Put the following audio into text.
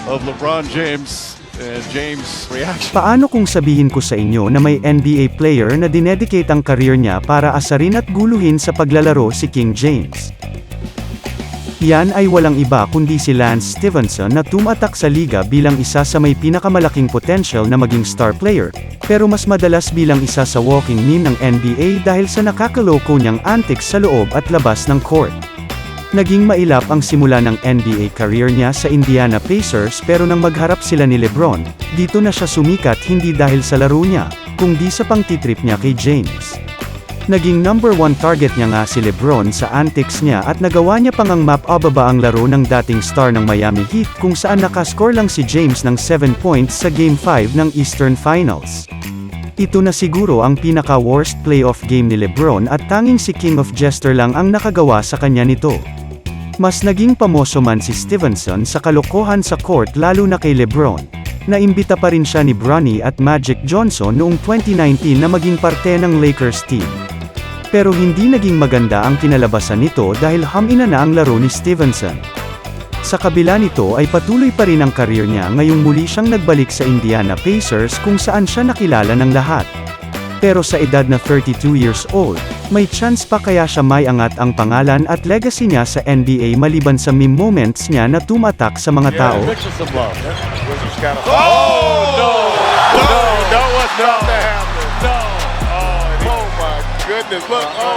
of LeBron James and James' reaction. Paano kung sabihin ko sa inyo na may NBA player na dinedicate ang career niya para asarin at guluhin sa paglalaro si King James? Yan ay walang iba kundi si Lance Stephenson na tumatak sa liga bilang isa sa may pinakamalaking potential na maging star player, pero mas madalas bilang isa sa walking meme ng NBA dahil sa nakakaloko niyang antics sa loob at labas ng court. Naging mailap ang simula ng NBA career niya sa Indiana Pacers pero nang magharap sila ni LeBron, dito na siya sumikat hindi dahil sa laro niya, kundi sa pangtitrip niya kay James. Naging number 1 target niya nga si LeBron sa antics niya at nagawa niya pang ang map-ababa ang laro ng dating star ng Miami Heat kung saan nakascore lang si James ng 7 points sa Game 5 ng Eastern Finals. Ito na siguro ang pinaka-worst playoff game ni LeBron at tanging si King of Jester lang ang nakagawa sa kanya nito. Mas naging pamoso man si Stephenson sa kalokohan sa court lalo na kay LeBron. Naimbita pa rin siya ni Bronny at Magic Johnson noong 2019 na maging parte ng Lakers team. Pero hindi naging maganda ang kinalabasan nito dahil hamina na ang laro ni Stephenson. Sa kabila nito ay patuloy pa rin ang career niya ngayong muli siyang nagbalik sa Indiana Pacers kung saan siya nakilala ng lahat. Pero sa edad na 32 years old, may chance pa kaya siya may angat ang pangalan at legacy niya sa NBA maliban sa meme moments niya na tumatak sa mga tao? Oh, no! No, no, what's not to happen? No! Oh my goodness, look! Oh.